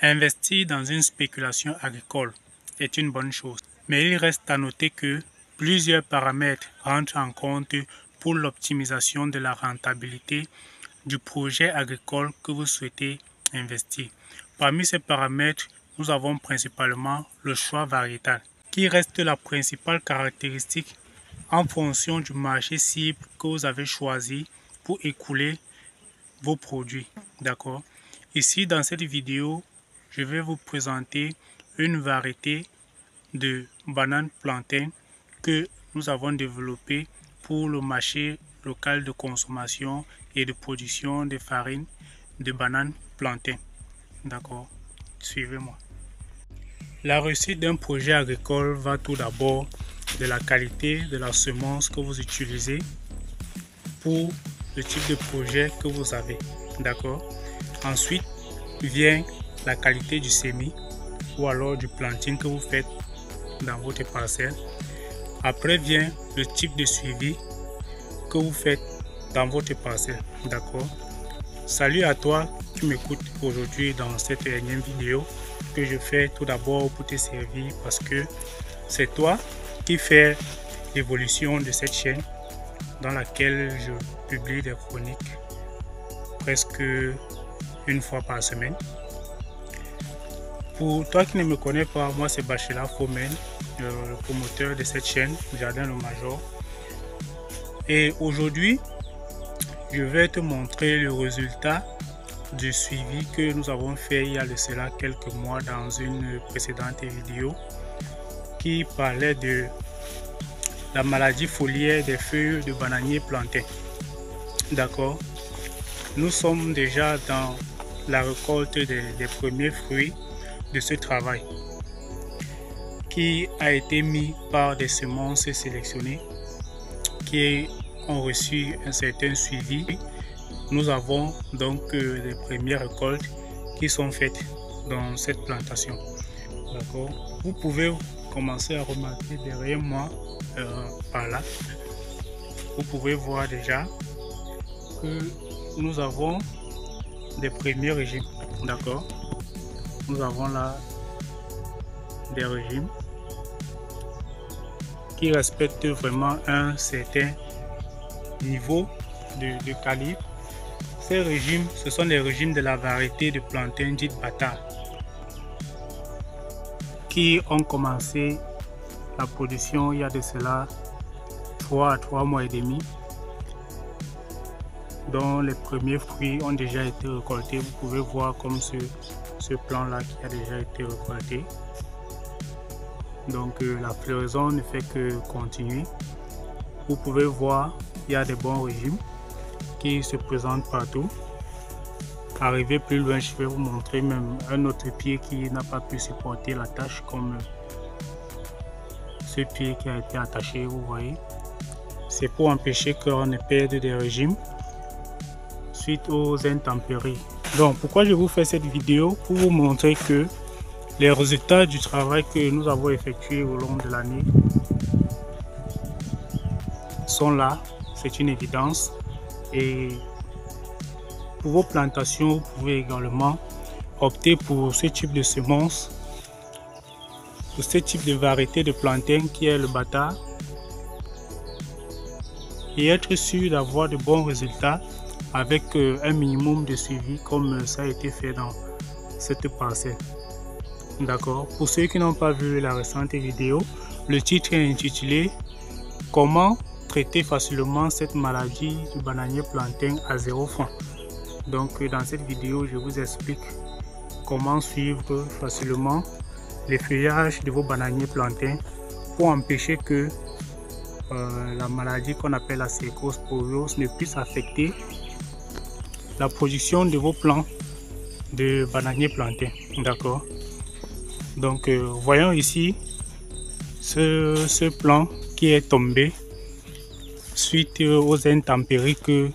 Investir dans une spéculation agricole est une bonne chose, mais il reste à noter que plusieurs paramètres rentrent en compte pour l'optimisation de la rentabilité du projet agricole que vous souhaitez investir. Parmi ces paramètres, nous avons principalement le choix variétal, qui reste la principale caractéristique en fonction du marché cible que vous avez choisi pour écouler vos produits. D'accord? Ici, dans cette vidéo, je vais vous présenter une variété de bananes plantain que nous avons développée pour le marché local de consommation et de production de farine de bananes plantain. D'accord? Suivez-moi. La réussite d'un projet agricole va tout d'abord de la qualité de la semence que vous utilisez pour le type de projet que vous avez. D'accord? Ensuite vient la qualité du semis ou alors du planting que vous faites dans votre parcelle. Après vient le type de suivi que vous faites dans votre parcelle. D'accord? Salut à toi qui m'écoutes aujourd'hui dans cette dernière vidéo que je fais tout d'abord pour te servir parce que c'est toi qui fais l'évolution de cette chaîne dans laquelle je publie des chroniques presque une fois par semaine. Pour toi qui ne me connais pas, moi c'est Bachela Fomen, le promoteur de cette chaîne, Jardin le Major. Et aujourd'hui, je vais te montrer le résultat du suivi que nous avons fait il y a de cela quelques mois dans une précédente vidéo qui parlait de la maladie foliaire des feuilles de bananier plantain. D'accord? Nous sommes déjà dans la récolte des premiers fruits de ce travail qui a été mis par des semences sélectionnées qui ont reçu un certain suivi. Nous avons donc les premières récoltes qui sont faites dans cette plantation. D'accord? Vous pouvez commencer à remarquer derrière moi par là. Vous pouvez voir déjà que nous avons des premiers régimes. D'accord? Nous avons là des régimes qui respectent vraiment un certain niveau de calibre. Ces régimes, ce sont les régimes de la variété de plantain dite bâtard qui ont commencé la production il y a de cela 3 à 3 mois et demi, dont les premiers fruits ont déjà été récoltés. Vous pouvez voir comme ce plan là qui a déjà été récolté. Donc la floraison ne fait que continuer. Vous pouvez voir, il y a des bons régimes qui se présentent partout. Arrivé plus loin, je vais vous montrer même un autre pied qui n'a pas pu supporter la tâche, comme ce pied qui a été attaché, vous voyez. C'est pour empêcher qu'on ne perde des régimes suite aux intempéries. Donc pourquoi je vous fais cette vidéo? Pour vous montrer que les résultats du travail que nous avons effectué au long de l'année sont là, c'est une évidence. Et pour vos plantations, vous pouvez également opter pour ce type de semences, pour ce type de variété de plantain qui est le bâtard, et être sûr d'avoir de bons résultats avec un minimum de suivi comme ça a été fait dans cette parcelle. D'accord? Pour ceux qui n'ont pas vu la récente vidéo, le titre est intitulé « Comment traiter facilement cette maladie du bananier plantain à 0 francs ». Donc dans cette vidéo, je vous explique comment suivre facilement les feuillages de vos bananiers plantains pour empêcher que la maladie qu'on appelle la cercosporiose ne puisse affecter la production de vos plants de bananiers plantains. D'accord? Donc voyons ici ce plant qui est tombé suite aux intempéries que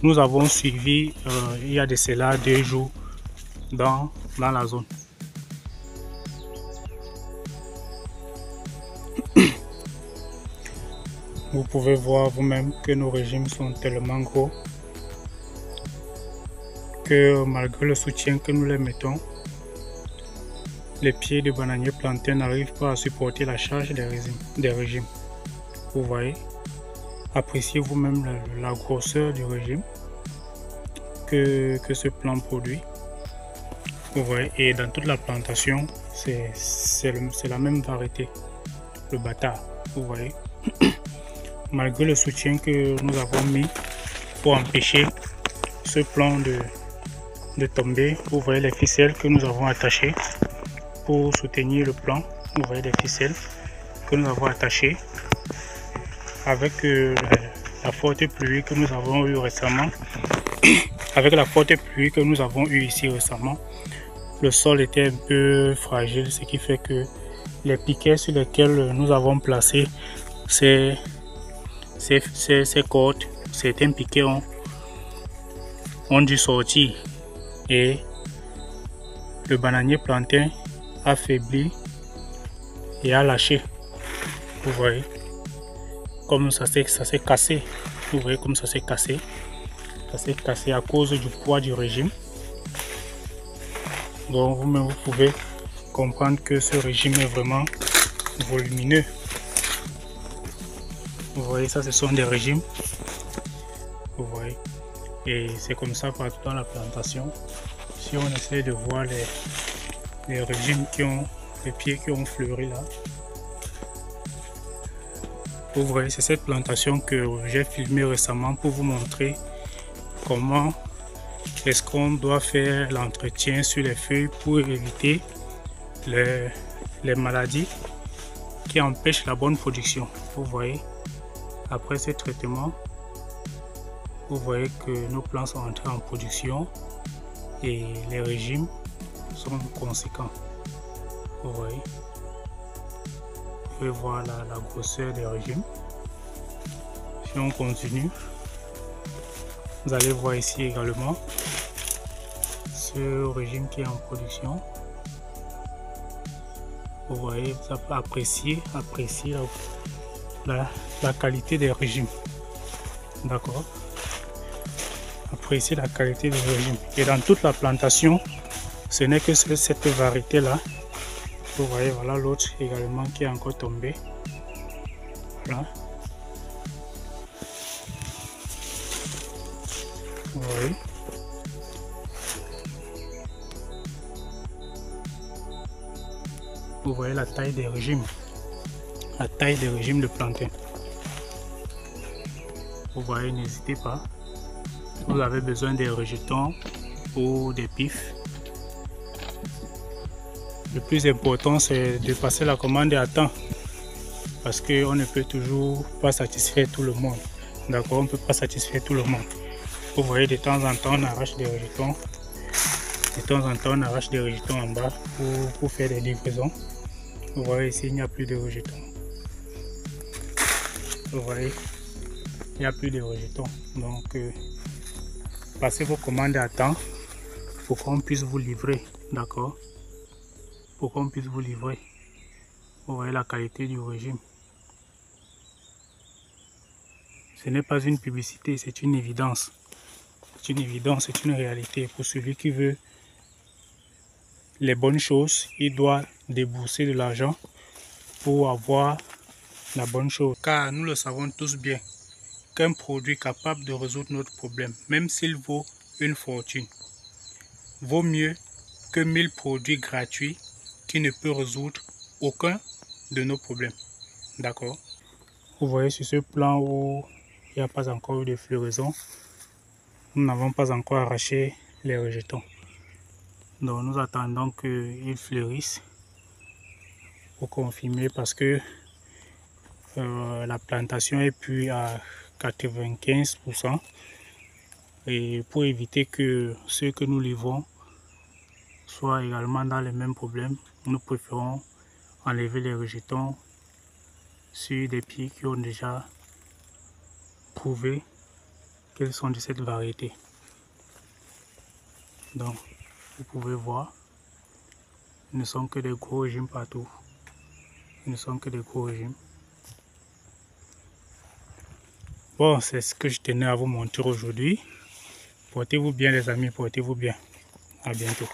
nous avons suivi il y a de cela 2 jours dans la zone. Vous pouvez voir vous-même que nos régimes sont tellement gros que malgré le soutien que nous les mettons, les pieds de bananier plantain n'arrivent pas à supporter la charge des régimes. Vous voyez, appréciez vous-même la grosseur du régime que ce plant produit. Vous voyez, et dans toute la plantation, c'est la même variété, le bâtard. Vous voyez, malgré le soutien que nous avons mis pour empêcher ce plant de tomber, vous voyez les ficelles que nous avons attachées pour soutenir le plant. Vous voyez les ficelles que nous avons attachées avec la forte pluie que nous avons eue récemment. Avec la forte pluie que nous avons eue ici récemment, le sol était un peu fragile, ce qui fait que les piquets sur lesquels nous avons placé ces cordes, certains piquets ont dû sortir et le bananier plantain a faibli et a lâché. Vous voyez comme ça s'est cassé. Vous voyez comme ça s'est cassé. Ça s'est cassé à cause du poids du régime. Donc vous-même vous pouvez comprendre que ce régime est vraiment volumineux. Vous voyez, ça ce sont des régimes. Vous voyez. Et c'est comme ça partout dans la plantation. Si on essaie de voir les régimes qui ont les pieds qui ont fleuri là. Vous voyez, c'est cette plantation que j'ai filmée récemment pour vous montrer comment est-ce qu'on doit faire l'entretien sur les feuilles pour éviter les maladies qui empêchent la bonne production. Vous voyez, après ce traitement, vous voyez que nos plants sont entrés en production et les régimes sont conséquents. Vous voyez, vous pouvez voir la grosseur des régimes. Si on continue, vous allez voir ici également ce régime qui est en production. Vous voyez, ça peut apprécier la qualité des régimes. D'accord? Apprécier la qualité des régimes. Et dans toute la plantation, ce n'est que cette variété là. Vous voyez, voilà l'autre également qui est encore tombé. Voilà. Vous voyez. Vous voyez la taille des régimes. La taille des régimes de plantain. Vous voyez, n'hésitez pas. Vous avez besoin des rejetons ou des pifs. Le plus important, c'est de passer la commande à temps. Parce qu'on ne peut toujours pas satisfaire tout le monde. D'accord, on ne peut pas satisfaire tout le monde. Vous voyez, de temps en temps, on arrache des rejetons. De temps en temps, on arrache des rejetons en bas pour faire des livraisons. Vous voyez ici, il n'y a plus de rejetons. Vous voyez, il n'y a plus de rejetons. Donc, passez vos commandes à temps pour qu'on puisse vous livrer. D'accord? Pour qu'on puisse vous livrer. Vous voyez la qualité du régime. Ce n'est pas une publicité, c'est une évidence. C'est une évidence, c'est une réalité. Pour celui qui veut les bonnes choses, il doit débourser de l'argent pour avoir la bonne chose. Car nous le savons tous bien qu'un produit capable de résoudre notre problème, même s'il vaut une fortune, vaut mieux que 1000 produits gratuits qui ne peuvent résoudre aucun de nos problèmes. D'accord? Vous voyez sur ce plan où il n'y a pas encore eu de floraison, nous n'avons pas encore arraché les rejetons. Donc nous attendons qu'ils fleurissent pour confirmer parce que la plantation est plus à 95% et pour éviter que ceux que nous livrons soient également dans les mêmes problèmes, nous préférons enlever les rejetons sur des pieds qui ont déjà prouvé qu'elles sont de cette variété. Donc vous pouvez voir, ils ne sont que des gros régimes partout. Ils ne sont que des gros régimes. Bon, c'est ce que je tenais à vous montrer aujourd'hui. Portez-vous bien les amis, portez-vous bien. À bientôt.